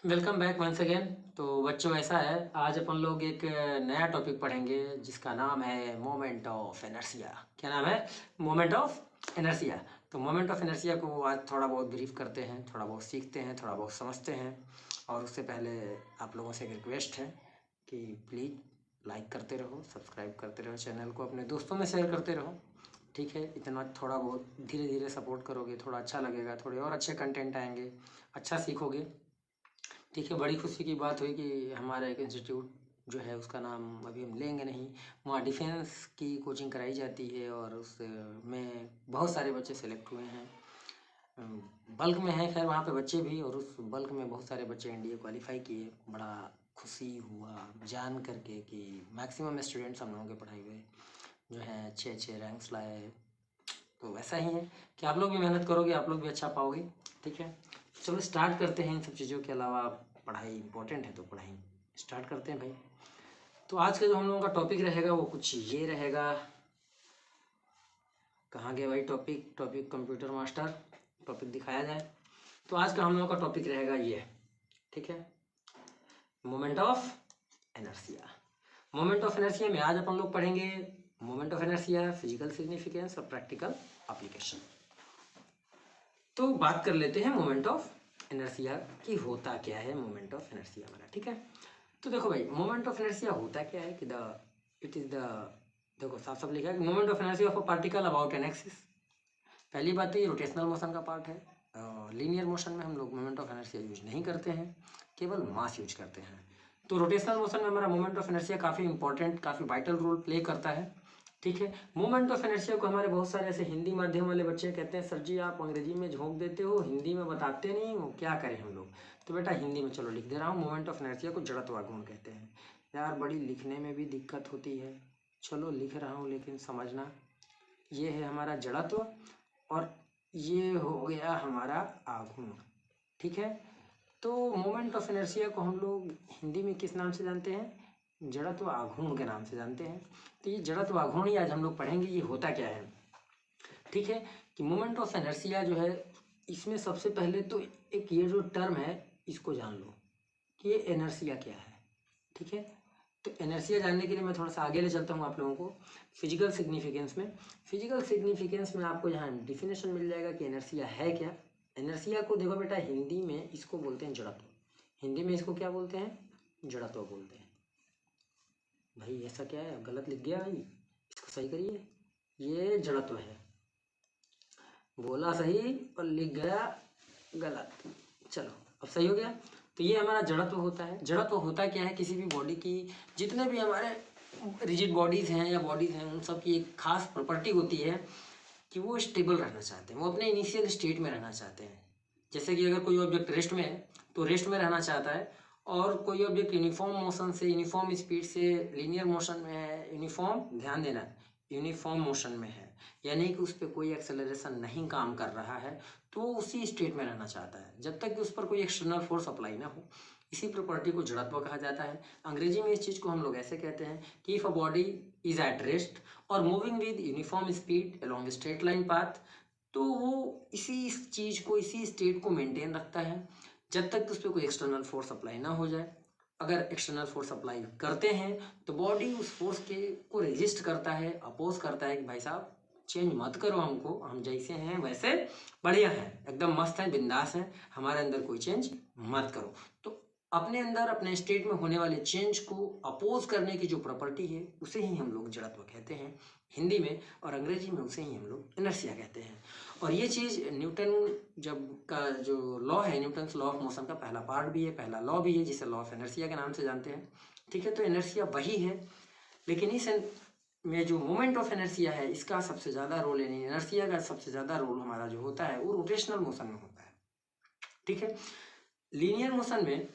Welcome back once again. तो बच्चों ऐसा है, आज अपन लोग एक नया टॉपिक पढ़ेंगे जिसका नाम है मोमेंट ऑफ इनर्शिया। क्या नाम है? Moment of inertia. तो मोमेंट ऑफ इनर्शिया को आज थोड़ा बहुत ब्रीफ करते हैं, थोड़ा बहुत सीखते हैं, थोड़ा बहुत समझते हैं। और उससे पहले आप लोगों से एक रिक्वेस्ट है कि प्लीज़ लाइक करते रहो, सब्सक्राइब करते रहो, चैनल को अपने दोस्तों में शेयर करते रहो। ठीक है, इतना थोड़ा बहुत धीरे धीरे सपोर्ट करोगे, थोड़ा अच्छा लगेगा, थोड़े और अच्छे कंटेंट आएंगे, अच्छा सीखोगे। ठीक है, बड़ी खुशी की बात हुई कि हमारा एक इंस्टीट्यूट जो है उसका नाम अभी हम लेंगे नहीं, वहाँ डिफेंस की कोचिंग कराई जाती है और उसमें बहुत सारे बच्चे सेलेक्ट हुए हैं। बल्क में है, खैर वहाँ पे बच्चे भी, और उस बल्क में बहुत सारे बच्चे एनडीए क्वालिफाई किए। बड़ा खुशी हुआ जान करके कि मैक्सिमम स्टूडेंट्स हम लोगों के पढ़ाई हुए जो हैं अच्छे अच्छे रैंक्स लाए। तो वैसा ही है कि आप लोग भी मेहनत करोगे, आप लोग भी अच्छा पाओगे। ठीक है, चलो स्टार्ट करते हैं। इन सब चीज़ों के अलावा पढ़ाई इंपॉर्टेंट है, तो पढ़ाई स्टार्ट करते हैं भाई। तो आज का जो हम लोगों का टॉपिक रहेगा वो कुछ ये रहेगा। कहाँ गया भाई topic? Topic computer master, topic दिखाया जाए। तो आज का हम लोगों का टॉपिक रहेगा ये। ठीक है, moment of inertia. Moment of inertia में आज अपन लोग पढ़ेंगे moment of inertia, physical significance और प्रैक्टिकल एप्लीकेशन। तो बात कर लेते हैं मोमेंट ऑफ इनर्शिया की होता क्या है मोमेंट ऑफ इनर्शिया हमारा। ठीक है, तो देखो भाई मोमेंट ऑफ इनर्शिया होता क्या है कि इट इज द देखो साफ साफ लिखा है moment of inertia of a particle about an axis. पहली बात तो ये रोटेशनल मोशन का पार्ट है। लीनियर मोशन में हम लोग मोमेंट ऑफ इनर्शिया यूज नहीं करते हैं, केवल मास यूज करते हैं। तो रोटेशनल मोशन में हमारा मोमेंट ऑफ इनर्शिया काफ़ी इंपॉर्टेंट, काफ़ी वाइटल रोल प्ले करता है। ठीक है, मोमेंट ऑफ इनर्शिया को हमारे बहुत सारे ऐसे हिंदी माध्यम वाले बच्चे कहते हैं, सर जी आप अंग्रेजी में झोंक देते हो, हिंदी में बताते नहीं हो, क्या करें हम लोग। तो बेटा हिंदी में चलो लिख दे रहा हूँ, मोमेंट ऑफ इनर्शिया को जड़त्व गुण कहते हैं। यार बड़ी लिखने में भी दिक्कत होती है, चलो लिख रहा हूँ लेकिन समझना। ये है हमारा जड़त्व और ये हो गया हमारा आघूर्ण। ठीक है, तो मोमेंट ऑफ इनर्शिया को हम लोग हिंदी में किस नाम से जानते हैं? जड़त्व आघूर्ण के नाम से जानते हैं। तो ये जड़त्व आघूर्ण ही आज हम लोग पढ़ेंगे, ये होता क्या है। ठीक है, कि मोमेंट ऑफ इनर्शिया जो है, इसमें सबसे पहले तो एक ये जो टर्म है इसको जान लो कि ये इनर्शिया क्या है। ठीक है, तो इनर्शिया जानने के लिए मैं थोड़ा सा आगे ले चलता हूँ आप लोगों को फिजिकल सिग्निफिकेंस में। फिजिकल सिग्निफिकेंस में आपको यहाँ डिफिनेशन मिल जाएगा कि इनर्शिया है क्या। इनर्शिया को देखो बेटा, हिंदी में इसको बोलते हैं जड़त्व। हिंदी में इसको क्या बोलते हैं? जड़त्व बोलते हैं। भाई ऐसा क्या है, गलत लिख गया भाई, इसको सही करिए। ये जड़त्व है, बोला सही और लिख गया गलत। चलो अब सही हो गया। तो ये हमारा जड़त्व होता है। जड़त्व होता क्या है? किसी भी बॉडी की, जितने भी हमारे रिजिड बॉडीज़ हैं या बॉडीज़ हैं, उन सब की एक खास प्रॉपर्टी होती है कि वो स्टेबल रहना चाहते हैं, वो अपने इनिशियल स्टेट में रहना चाहते हैं। जैसे कि अगर कोई ऑब्जेक्ट रेस्ट में है तो रेस्ट में रहना चाहता है, और कोई ऑब्जेक्ट यूनिफॉर्म मोशन से, यूनिफॉर्म स्पीड से लीनियर मोशन में है, यूनिफॉर्म, ध्यान देना, यूनिफॉर्म मोशन में है, यानी कि उस पर कोई एक्सेलरेशन नहीं काम कर रहा है, तो वो उसी स्टेट में रहना चाहता है जब तक कि उस पर कोई एक्सटर्नल फोर्स अप्लाई ना हो। इसी प्रॉपर्टी को जड़त्व कहा जाता है। अंग्रेजी में इस चीज़ को हम लोग ऐसे कहते हैं कि if a body is at rest or moving with uniform speed along straight line path, तो वो इसी चीज़ को, इसी स्टेट को मेंटेन रखता है जब तक कि उस पर कोई एक्सटर्नल फोर्स अप्लाई ना हो जाए। अगर एक्सटर्नल फोर्स अप्लाई करते हैं तो बॉडी उस फोर्स के को रेजिस्ट करता है, अपोज करता है कि भाई साहब चेंज मत करो हमको, हम जैसे हैं वैसे बढ़िया हैं, एकदम मस्त हैं, बिंदास हैं, हमारे अंदर कोई चेंज मत करो। तो अपने अंदर, अपने स्टेट में होने वाले चेंज को अपोज करने की जो प्रॉपर्टी है उसे ही हम लोग जड़त्व कहते हैं हिंदी में, और अंग्रेजी में उसे ही हम लोग इनर्शिया कहते हैं। और ये चीज़ न्यूटन जब का जो लॉ है, न्यूटन्स लॉ ऑफ मोशन का पहला पार्ट भी है, पहला लॉ भी है, जिसे लॉ ऑफ इनर्शिया के नाम से जानते हैं। ठीक है, तो इनर्शिया वही है, लेकिन इस में जो मोमेंट ऑफ इनर्शिया है इसका सबसे ज़्यादा रोल, यानी इनर्शिया का सबसे ज़्यादा रोल हमारा जो होता है वो रोटेशनल मोशन में होता है। ठीक है, लीनियर मोशन में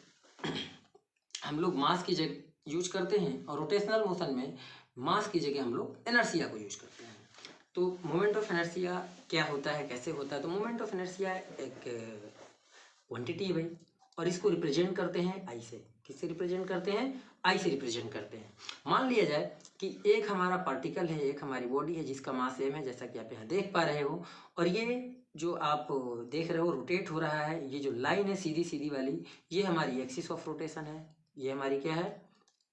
हम लोग मास की जगह यूज करते हैं, और रोटेशनल मोशन में मास की जगह हम लोग इनर्शिया को यूज करते हैं। तो मोमेंट ऑफ इनर्शिया क्या होता है, कैसे होता है? तो मोमेंट ऑफ इनर्शिया एक क्वांटिटी है भाई, और इसको रिप्रेजेंट करते हैं आई से। किससे रिप्रेजेंट करते हैं? आई से रिप्रेजेंट करते हैं। मान लिया जाए कि एक हमारा पार्टिकल है, एक हमारी बॉडी है जिसका मास m है, जैसा कि आप यहाँ देख पा रहे हो, और ये जो आप देख रहे हो रोटेट हो रहा है, ये जो लाइन है सीधी सीधी वाली, ये हमारी एक्सिस ऑफ रोटेशन है। ये हमारी क्या है?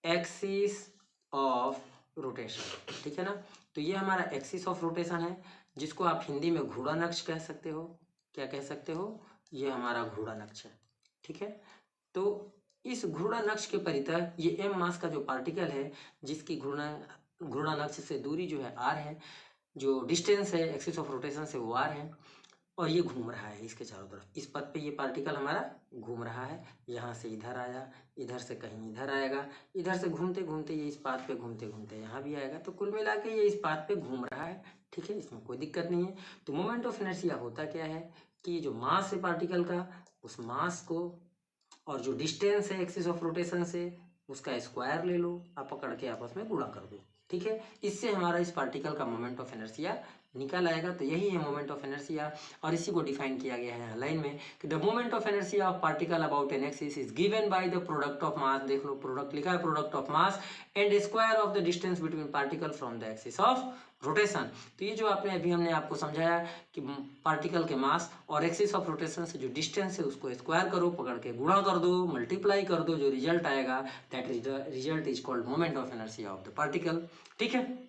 एक्सिस ऑफ रोटेशन, ठीक है ना। तो ये हमारा एक्सिस ऑफ रोटेशन है, जिसको आप हिंदी में घूर्णन अक्ष कह सकते हो। क्या कह सकते हो? ये हमारा घूर्णन अक्ष है, ठीक है। तो इस घूर्णन अक्ष के परितः ये m मास का जो पार्टिकल है, जिसकी घूर्णन अक्ष से दूरी जो है r है, जो डिस्टेंस है एक्सिस ऑफ रोटेशन से वो r है, और ये घूम रहा है इसके चारों तरफ। इस पथ पे ये पार्टिकल हमारा घूम रहा है, यहाँ से इधर आया, इधर से कहीं इधर आएगा, इधर से घूमते घूमते ये इस पाथ पे घूमते घूमते यहाँ भी आएगा। तो कुल मिला के ये इस पाथ पे घूम रहा है, ठीक है, इसमें कोई दिक्कत नहीं है। तो मोमेंट ऑफ इनर्शिया होता क्या है कि जो मास है पार्टिकल का, उस मास को और जो डिस्टेंस है एक्सिस ऑफ रोटेशन से, उसका स्क्वायर ले लो, आप पकड़ के आपस में गुणा कर दो, ठीक है। इससे हमारा इस पार्टिकल का मोमेंट ऑफ इनर्शिया निकल आएगा। तो यही है मोमेंट ऑफ इनर्शिया, और इसी को डिफाइन किया गया है लाइन में कि the moment of inertia of particle about an axis is given by the product of mass. देख लो, प्रोडक्ट लिखा है, product of mass and square of the distance between particle from the axis of rotation. तो ये जो हमने आपको समझाया कि पार्टिकल के मास और एक्सिस ऑफ रोटेशन से जो डिस्टेंस है उसको स्क्वायर करो, पकड़ के गुणा कर दो, मल्टीप्लाई कर दो, जो रिजल्ट आएगा that is the result is called moment of inertia of the particle, ठीक है।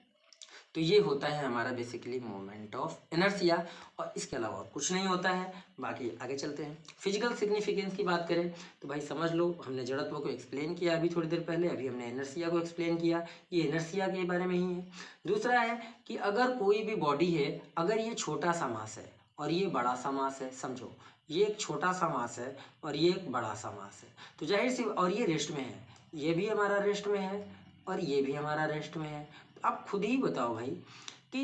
तो ये होता है हमारा बेसिकली मोमेंट ऑफ इनर्शिया, और इसके अलावा और कुछ नहीं होता है। बाकी आगे चलते हैं। फिजिकल सिग्निफिकेंस की बात करें तो भाई समझ लो, हमने जड़त्व को एक्सप्लेन किया अभी थोड़ी देर पहले, अभी हमने इनर्शिया को एक्सप्लेन किया, ये इनर्शिया के बारे में ही है। दूसरा है कि अगर कोई भी बॉडी है, अगर ये छोटा सा मास है और ये बड़ा सा मास है, समझो ये एक छोटा सा मास है और ये एक बड़ा सा मास है, तो जाहिर सी, और ये रेस्ट में है, ये भी हमारा रेस्ट में है और ये भी हमारा रेस्ट में है। आप खुद ही बताओ भाई कि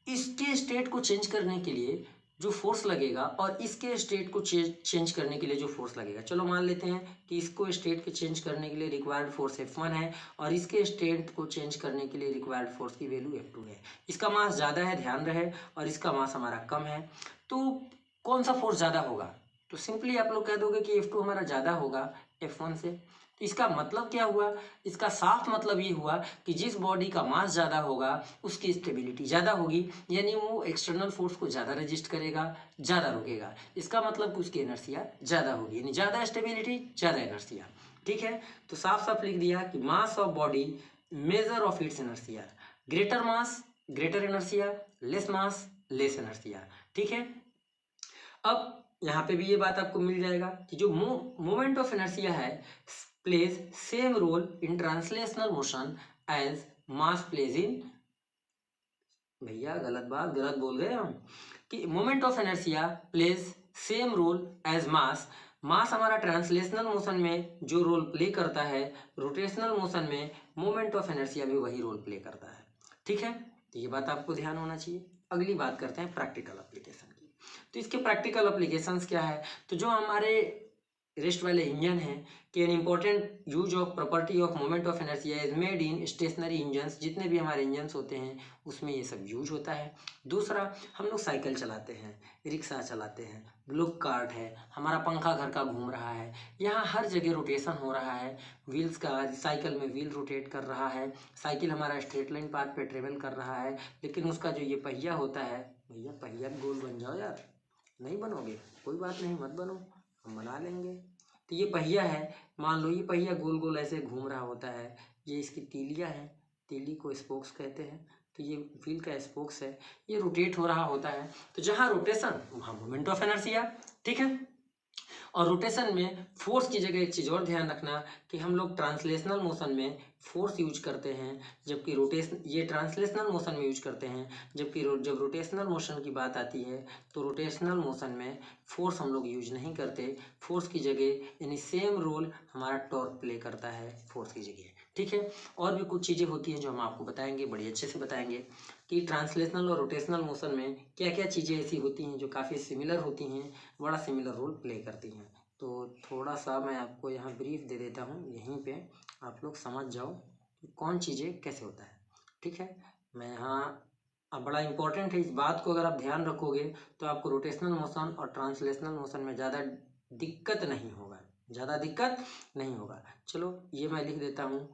इसके स्टेट को चेंज करने के लिए जो फोर्स लगेगा और इसके स्टेट को चेंज करने के लिए जो फोर्स लगेगा, चलो मान लेते हैं कि इसको स्टेट के चेंज करने के लिए रिक्वायर्ड फोर्स F1 है और इसके स्टेट को चेंज करने के लिए रिक्वायर्ड फोर्स की वैल्यू F2 है। इसका मास ज़्यादा है, ध्यान रहे, और इसका मास हमारा कम है, तो कौन सा फोर्स ज़्यादा होगा? तो सिंपली आप लोग कह दोगे कि F2 हमारा ज़्यादा होगा F1 से। तो इसका मतलब क्या हुआ? इसका साफ मतलब ये हुआ कि जिस बॉडी का मास ज़्यादा होगा उसकी स्टेबिलिटी ज़्यादा होगी, यानी वो एक्सटर्नल फोर्स को ज़्यादा रेजिस्ट करेगा, ज़्यादा रुकेगा। इसका मतलब कि उसकी एनर्शिया ज़्यादा होगी, यानी ज़्यादा स्टेबिलिटी ज़्यादा एनर्शिया, ठीक है। तो साफ साफ लिख दिया कि mass of body measure of its inertia, greater mass greater inertia, less mass less inertia, ठीक है। अब यहाँ पे भी ये बात आपको मिल जाएगा कि जो मोमेंट ऑफ इनर्शिया है plays same role in translational motion as mass plays in, भैया गलत बोल गए हम, कि moment of inertia plays same role as mass. Mass हमारा ट्रांसलेशनल मोशन में जो रोल प्ले करता है, रोटेशनल मोशन में मोमेंट ऑफ इनर्शिया भी वही रोल प्ले करता है, ठीक है। तो ये बात आपको ध्यान होना चाहिए। अगली बात करते हैं प्रैक्टिकल एप्लीकेशन की। तो इसके प्रैक्टिकल एप्लीकेशंस क्या है? तो जो हमारे रेस्ट वाले इंजन है कि an important use of property of moment of inertia is made in stationary engines, जितने भी हमारे इंजन्स होते हैं उसमें ये सब यूज होता है। दूसरा, हम लोग साइकिल चलाते हैं, रिक्शा चलाते हैं, लोग कार्ट है, हमारा पंखा घर का घूम रहा है, यहाँ हर जगह रोटेशन हो रहा है, व्हील्स का, साइकिल में व्हील रोटेट कर रहा है, साइकिल हमारा स्ट्रेट लाइन पाथ पे ट्रेवल कर रहा है, लेकिन उसका जो ये पहिया होता है, भैया पहिया गोल बन जाओ यार, नहीं बनोगे कोई बात नहीं, मत बनो, हम बना लेंगे। तो ये पहिया है, मान लो ये पहिया गोल गोल ऐसे घूम रहा होता है, ये इसकी तीलियाँ हैं, तीली को स्पोक्स कहते हैं, तो ये व्हील का स्पोक्स है, ये रोटेट हो रहा होता है। तो जहाँ रोटेशन वहाँ मोमेंट ऑफ इनर्शिया, ठीक है। और रोटेशन में फोर्स की जगह एक चीज़ और ध्यान रखना कि हम लोग ट्रांसलेशनल मोशन में फोर्स यूज करते हैं, जबकि ये ट्रांसलेशनल मोशन में यूज करते हैं, जबकि जब रोटेशनल मोशन की बात आती है तो रोटेशनल मोशन में फोर्स हम लोग यूज नहीं करते। फोर्स की जगह यानी सेम रोल हमारा टॉर्क प्ले करता है फोर्स की जगह, ठीक है। और भी कुछ चीज़ें होती हैं जो हम आपको बताएंगे, बड़ी अच्छे से बताएंगे कि ट्रांसलेशनल और रोटेशनल मोशन में क्या क्या चीज़ें ऐसी होती हैं जो काफ़ी सिमिलर होती हैं, बड़ा सिमिलर रोल प्ले करती हैं। तो थोड़ा सा मैं आपको यहाँ ब्रीफ दे देता हूँ, यहीं पे आप लोग समझ जाओ कि कौन चीज़ें कैसे होता है, ठीक है। मैं यहाँ, अब बड़ा इंपॉर्टेंट है, इस बात को अगर आप ध्यान रखोगे तो आपको रोटेशनल मोशन और ट्रांसलेशनल मोशन में ज़्यादा दिक्कत नहीं होगा, चलो ये मैं लिख देता हूँ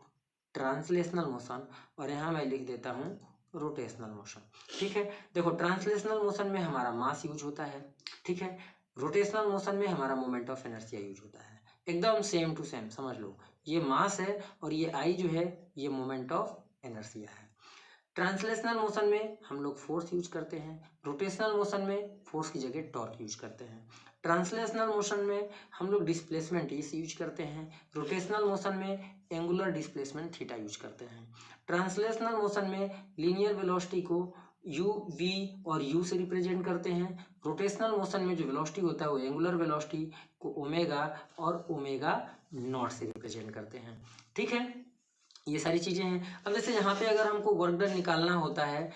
ट्रांसलेशनल मोशन और यहाँ मैं लिख देता हूँ रोटेशनल मोशन। ठीक है, देखो ट्रांसलेशनल मोशन में हमारा मास यूज होता है, ठीक है, रोटेशनल मोशन में हमारा मोमेंट ऑफ इनर्शिया यूज होता है। एकदम सेम टू सेम समझ लो, ये मास है और ये आई जो है ये मोमेंट ऑफ इनर्शिया है। ट्रांसलेशनल मोशन में हम लोग फोर्स यूज करते हैं, रोटेशनल मोशन में फोर्स की जगह टॉर्क यूज करते हैं। ट्रांसलेशनल मोशन में हम लोग डिस्प्लेसमेंट इस यूज करते हैं, रोटेशनल मोशन में एंगुलर डिस्प्लेसमेंट थीटा यूज करते हैं। ट्रांसलेशनल मोशन में लीनियर वेलोसिटी को यू वी और यू से रिप्रेजेंट करते हैं। रोटेशनल मोशन में जो वेलोसिटी होता है वो एंगुलर वेलोसिटी को ओमेगा और ओमेगा नॉट से रिप्रेजेंट करते हैं। ठीक है, ये सारी चीजें हैं। अब जैसे यहाँ पे अगर हमको वर्क डन निकालना होता है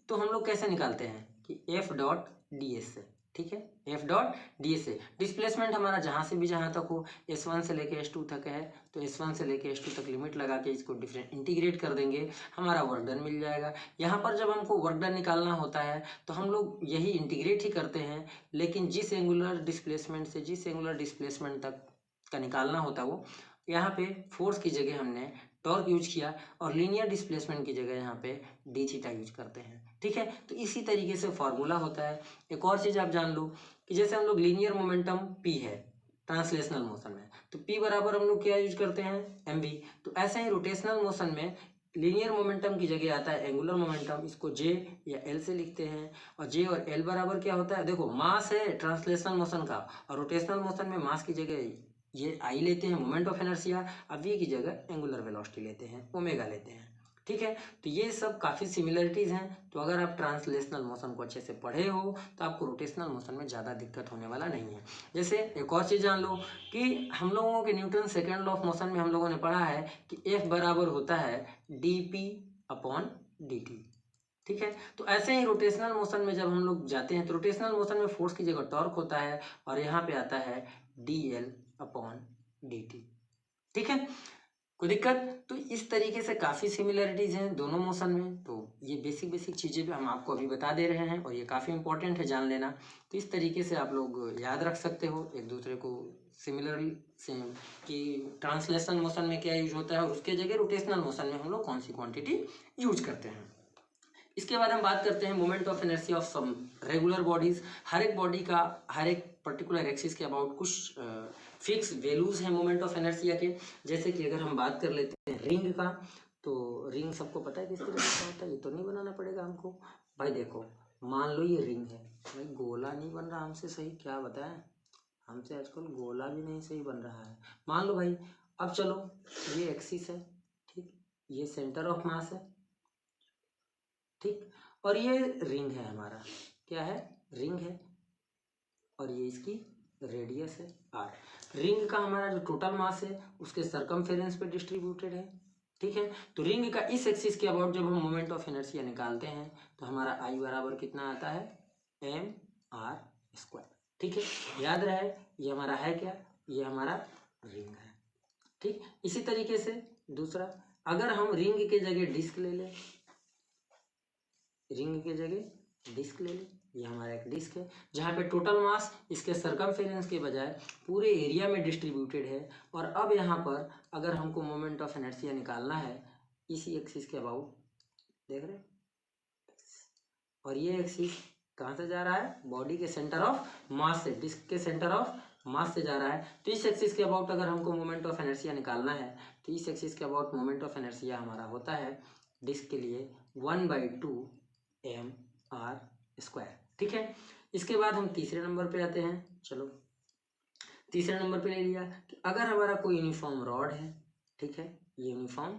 तो हम लोग कैसे निकालते हैं कि एफ डॉट डी एस से, ठीक है, एफ डॉट डी एस से डिस्प्लेसमेंट हमारा जहाँ से भी जहाँ तक हो, S1 से लेके S2 तक है तो S1 से लेके S2 तक लिमिट लगा के इसको डिफरेंट इंटीग्रेट कर देंगे, हमारा वर्क डन मिल जाएगा। यहाँ पर जब हमको वर्क डन निकालना होता है तो हम लोग यही इंटीग्रेट ही करते हैं, लेकिन जिस एंगुलर डिस्प्लेसमेंट से जिस एंगुलर डिस्प्लेसमेंट तक का निकालना होता है वो यहाँ पे फोर्स की जगह हमने टॉर्क यूज किया और लीनियर डिस्प्लेसमेंट की जगह यहाँ पे डी थीटा यूज करते हैं। ठीक है, तो इसी तरीके से फॉर्मूला होता है। एक और चीज आप जान लो कि जैसे हम लोग लीनियर मोमेंटम पी है ट्रांसलेशनल मोशन में, तो पी बराबर हम लोग क्या यूज करते हैं, एम वी। तो ऐसे ही रोटेशनल मोशन में लीनियर मोमेंटम की जगह आता है एंगुलर मोमेंटम, इसको जे या एल से लिखते हैं। और जे और एल बराबर क्या होता है, देखो मास है ट्रांसलेशनल मोशन का और रोटेशनल मोशन में मास की जगह ये आई लेते हैं मोमेंट ऑफ इनर्शिया, अब वी की जगह एंगुलर वेलोसिटी लेते हैं, ओमेगा लेते हैं। ठीक है, तो ये सब काफ़ी सिमिलरिटीज़ हैं। तो अगर आप ट्रांसलेशनल मोशन को अच्छे से पढ़े हो तो आपको रोटेशनल मोशन में ज़्यादा दिक्कत होने वाला नहीं है। जैसे एक और चीज़ जान लो कि हम लोगों के Newton second law of motion में हम लोगों ने पढ़ा है कि एफ बराबर होता है D P upon D T. ठीक है, तो ऐसे ही रोटेशनल मोशन में जब हम लोग जाते हैं तो रोटेशनल मोशन में फोर्स की जगह टॉर्क होता है और यहाँ पे आता है D L upon D T. ठीक है, कोई दिक्कत? तो इस तरीके से काफ़ी सिमिलरिटीज़ हैं दोनों मोशन में। तो ये बेसिक बेसिक चीज़ें भी हम आपको अभी बता दे रहे हैं और ये काफ़ी इंपॉर्टेंट है जान लेना। तो इस तरीके से आप लोग याद रख सकते हो एक दूसरे को सिमिलरली सेम कि ट्रांसलेशनल मोशन में क्या यूज होता है और उसके जगह रोटेशनल मोशन में हम लोग कौन सी क्वांटिटी यूज करते हैं। इसके बाद हम बात करते हैं moment of inertia of some regular bodies. हर एक बॉडी का हर एक पर्टिकुलर एक्सिस के अबाउट कुछ फिक्स वैल्यूज हैं मोमेंट ऑफ इनर्शिया के। जैसे कि अगर हम बात कर लेते हैं रिंग का, तो रिंग सबको पता है किस तरह से होता है, ये तो नहीं बनाना पड़ेगा हमको। भाई देखो मान लो ये रिंग है, भाई गोला नहीं बन रहा हमसे सही, क्या बताएं, हमसे आजकल गोला भी नहीं सही बन रहा है। मान लो भाई, अब चलो ये एक्सिस है, ठीक, ये सेंटर ऑफ मास है, ठीक, और ये रिंग है हमारा, क्या है, रिंग है, और ये इसकी रेडियस है आर। रिंग का हमारा जो टोटल मास है उसके सरकमफेरेंस पे डिस्ट्रीब्यूटेड है। ठीक है, तो रिंग का इस एक्सिस के अबाउट जब हम मोमेंट ऑफ इनर्शिया निकालते हैं तो हमारा आई बराबर कितना आता है, एम आर स्क्वायर। ठीक है, याद रहे ये हमारा है क्या, ये हमारा रिंग है। ठीक, इसी तरीके से दूसरा, अगर हम रिंग के जगह डिस्क ले लें, रिंग के जगह डिस्क ले लें, ये हमारा एक डिस्क है जहाँ पे टोटल मास इसके सरकमफेरेंस के बजाय पूरे एरिया में डिस्ट्रीब्यूटेड है। और अब यहाँ पर अगर हमको मोमेंट ऑफ इनर्शिया निकालना है इसी एक्सिस के अबाउट, देख रहे, और ये एक्सिस कहाँ से जा रहा है, बॉडी के सेंटर ऑफ मास से, डिस्क के सेंटर ऑफ मास से जा रहा है। तो इस एक्सिस के अबाउट अगर हमको मोमेंट ऑफ इनर्शिया निकालना है तो इस एक्सिस के अबाउट मोमेंट ऑफ इनर्शिया हमारा होता है डिस्क के लिए 1/2 एम आर स्क्वायर। ठीक है, इसके बाद हम तीसरे नंबर पे आते हैं। चलो तीसरे नंबर पे ले लिया कि अगर हमारा कोई यूनिफॉर्म रॉड है, ठीक है, ये यूनिफॉर्म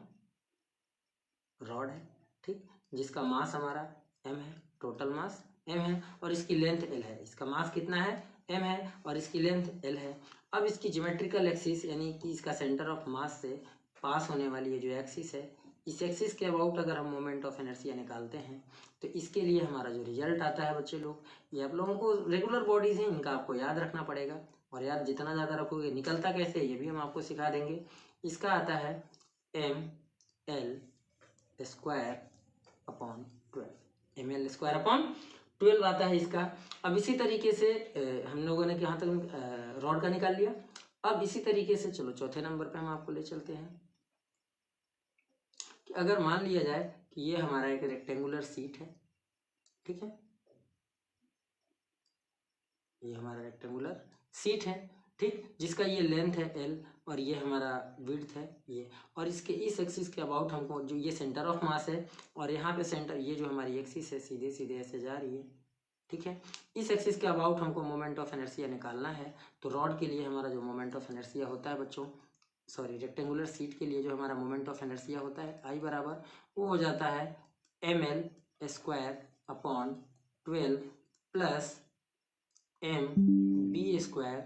रॉड है, ठीक, जिसका मास हमारा m है, टोटल मास m है और इसकी लेंथ l है। इसका मास कितना है, m है और इसकी लेंथ l है। अब इसकी ज्योमेट्रिकल एक्सिस यानी कि इसका सेंटर ऑफ मास से पास होने वाली ये जो एक्सिस है, इस एक्सिस के अबाउट अगर हम मोमेंट ऑफ इनर्शिया निकालते हैं तो इसके लिए हमारा जो रिजल्ट आता है बच्चे लोग, ये आप लोगों को रेगुलर बॉडीज हैं इनका आपको याद रखना पड़ेगा, और याद जितना ज़्यादा रखोगे निकलता कैसे ये भी हम आपको सिखा देंगे। इसका आता है M L square upon 12, M L square upon 12 आता है इसका। अब इसी तरीके से हम लोगों ने यहाँ तक रॉड का निकाल लिया। अब इसी तरीके से चलो चौथे नंबर पे हम आपको ले चलते हैं कि अगर मान लिया जाए कि ये हमारा एक रेक्टेंगुलर शीट है, ठीक है, ये हमारा रेक्टेंगुलर शीट है, ठीक, जिसका ये लेंथ है L और ये हमारा विड्थ है ये, और इसके इस एक्सिस के अबाउट हमको जो ये सेंटर ऑफ मास है और यहाँ पे सेंटर, ये जो हमारी एक्सिस है सीधे सीधे ऐसे जा रही है, ठीक है, इस एक्सिस के अबाउट हमको मोमेंट ऑफ इनर्शिया निकालना है। तो रॉड के लिए हमारा जो मोमेंट ऑफ इनर्शिया होता है बच्चों, सॉरी रेक्टेंगुलर शीट के लिए जो हमारा मोमेंट ऑफ इनर्शिया होता है I बराबर वो हो जाता है mL² plus MB²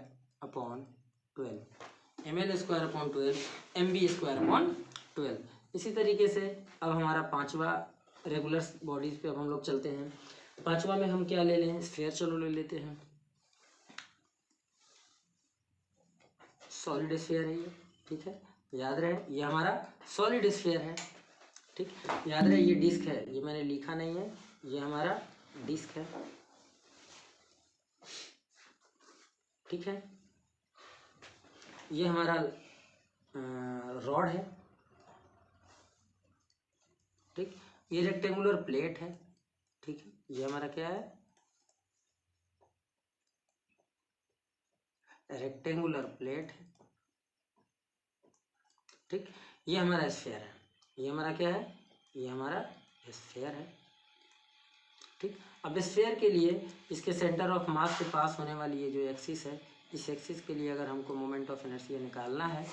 mL² MB²/12। इसी तरीके से अब हमारा पांचवा रेगुलर बॉडीज पे अब हम लोग चलते हैं। पांचवा में हम क्या ले लें, स्फीयर चलो ले लेते हैं, सॉलिड स्फीयर है ये, ठीक है, याद रहे ये हमारा सॉलिड स्फीयर है, ठीक, याद रहे ये डिस्क है, ये मैंने लिखा नहीं है, ये हमारा डिस्क है, ठीक है, ये हमारा रॉड है, ठीक, ये रेक्टेंगुलर प्लेट है, ठीक है, ये हमारा क्या है, रेक्टेंगुलर प्लेट है, ठीक, ये हमारा स्फीयर है, ये हमारा क्या है, ये हमारा स्फीयर है, ठीक। अब स्फीयर के लिए इसके सेंटर ऑफ मास से पास होने वाली ये जो एक्सिस है, इस एक्सिस के लिए अगर हमको मोमेंट ऑफ इनर्शिया निकालना है,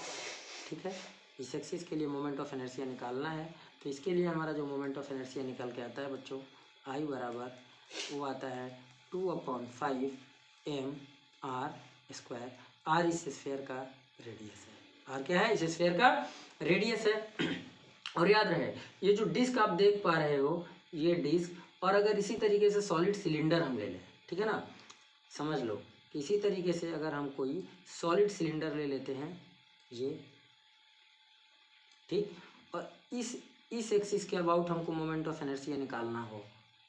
ठीक है, इस एक्सिस के लिए मोमेंट ऑफ इनर्शिया निकालना है, तो इसके लिए हमारा जो मोमेंट ऑफ इनर्शिया निकल के आता है बच्चों, I बराबर वो आता है 2/5 mr²। r इस स्फीयर का रेडियस है, r क्या है, इस स्फीयर का रेडियस है। और याद रहे ये जो डिस्क आप देख पा रहे हो, ये डिस्क, और अगर इसी तरीके से सॉलिड सिलेंडर हम ले लें, ठीक है ना, समझ लो कि इसी तरीके से अगर हम कोई सॉलिड सिलेंडर ले लेते हैं ये, ठीक, और इस एक्सिस के अबाउट हमको मोमेंट ऑफ इनर्शिया निकालना हो,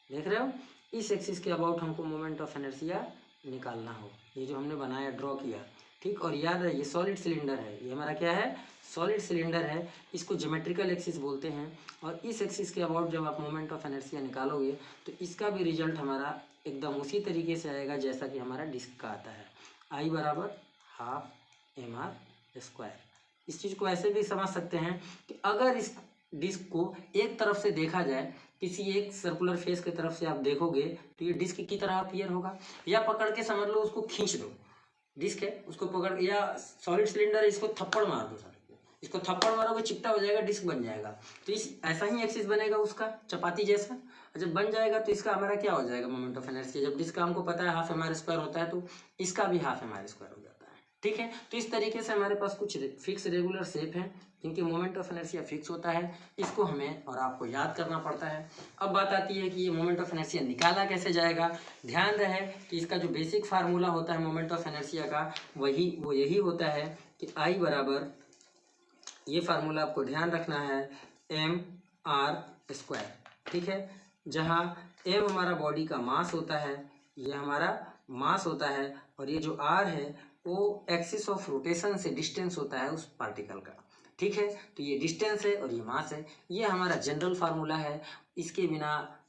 देख रहे हो, इस एक्सिस के अबाउट हमको मोमेंट ऑफ इनर्शिया निकालना हो, ये जो हमने बनाया ड्रॉ किया, ठीक, और याद रहे ये सॉलिड सिलेंडर है, ये हमारा क्या है, सॉलिड सिलेंडर है, इसको ज्योमेट्रिकल एक्सिस बोलते हैं, और इस एक्सिस के अबाउट जब आप मोमेंट ऑफ इनर्शिया निकालोगे तो इसका भी रिजल्ट हमारा एकदम उसी तरीके से आएगा जैसा कि हमारा डिस्क का आता है, I बराबर 1/2 mr²। इस चीज़ को ऐसे भी समझ सकते हैं कि अगर इस डिस्क को एक तरफ से देखा जाए, किसी एक सर्कुलर फेस की तरफ से आप देखोगे तो ये डिस्क की तरह अपीयर होगा, या पकड़ के समझ लो उसको खींच दो, डिस्क है उसको पकड़, या सॉलिड सिलेंडर इसको थप्पड़ मार दो, इसको थप्पड़ मारोगे चिपटा हो जाएगा, डिस्क बन जाएगा, तो इस ऐसा ही एक्सिस बनेगा उसका चपाती जैसा, जब बन जाएगा तो इसका हमारा क्या हो जाएगा, मोमेंट ऑफ इनर्शिया, जब डिस्क का हमको पता है 1/2 mr² होता है तो इसका भी 1/2 mr² हो जाता है, ठीक है। तो इस तरीके से हमारे पास कुछ फिक्स रेगुलर शेप हैं जिनके मोमेंट ऑफ इनर्शिया फिक्स होता है, इसको हमें और आपको याद करना पड़ता है। अब बात आती है कि ये मोमेंट ऑफ इनर्शिया निकाला कैसे जाएगा। ध्यान रहे कि इसका जो बेसिक फार्मूला होता है मोमेंट ऑफ इनर्शिया का वो यही होता है कि I बराबर, ये फार्मूला आपको ध्यान रखना है, mr², ठीक है, जहाँ m हमारा बॉडी का मास होता है, ये हमारा मास होता है, और ये जो r है वो एक्सिस ऑफ रोटेशन से डिस्टेंस होता है उस पार्टिकल का, ठीक है। तो ये डिस्टेंस है और ये मास है, ये हमारा जनरल फार्मूला है, इसके बिना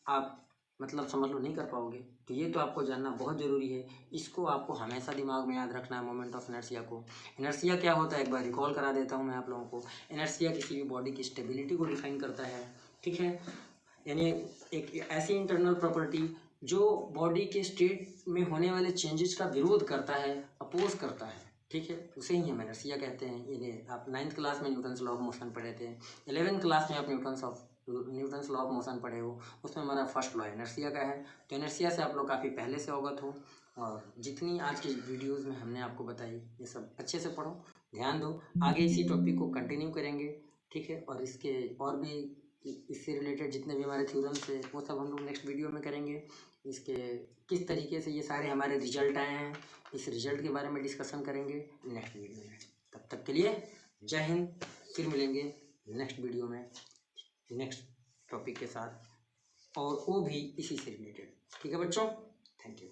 आप मतलब समझ लो नहीं कर पाओगे, तो ये तो आपको जानना बहुत ज़रूरी है, इसको आपको हमेशा दिमाग में याद रखना है मोमेंट ऑफ इनर्शिया को। इनर्शिया क्या होता है एक बार रिकॉल करा देता हूँ मैं आप लोगों को। इनर्शिया किसी भी बॉडी की स्टेबिलिटी को डिफाइन करता है, ठीक है, यानी एक ऐसी इंटरनल प्रॉपर्टी जो बॉडी के स्टेट में होने वाले चेंजेस का विरोध करता है, अपोज करता है, ठीक है, उसे ही हम इनर्शिया कहते हैं। ये आप 9th क्लास में न्यूटन्स लॉ ऑफ मोशन पढ़े थे, 11th क्लास में आप न्यूटन्स लॉ ऑफ मोशन पढ़े हो, उसमें हमारा फर्स्ट लॉ इनर्शिया का है। तो इनर्शिया से आप लोग काफ़ी पहले से अवगत हो, और जितनी आज की वीडियोज़ में हमने आपको बताई ये सब अच्छे से पढ़ो, ध्यान दो, आगे इसी टॉपिक को कंटिन्यू करेंगे, ठीक है, और इसके और भी इससे रिलेटेड जितने भी हमारे थ्योरम्स है वो सब हम लोग नेक्स्ट वीडियो में करेंगे। इसके किस तरीके से ये सारे हमारे रिजल्ट आए हैं, इस रिजल्ट के बारे में डिस्कशन करेंगे नेक्स्ट वीडियो में। तब तक के लिए जय हिंद, फिर मिलेंगे नेक्स्ट वीडियो में नेक्स्ट टॉपिक के साथ, और वो भी इसी से रिलेटेड, ठीक है बच्चों, थैंक यू।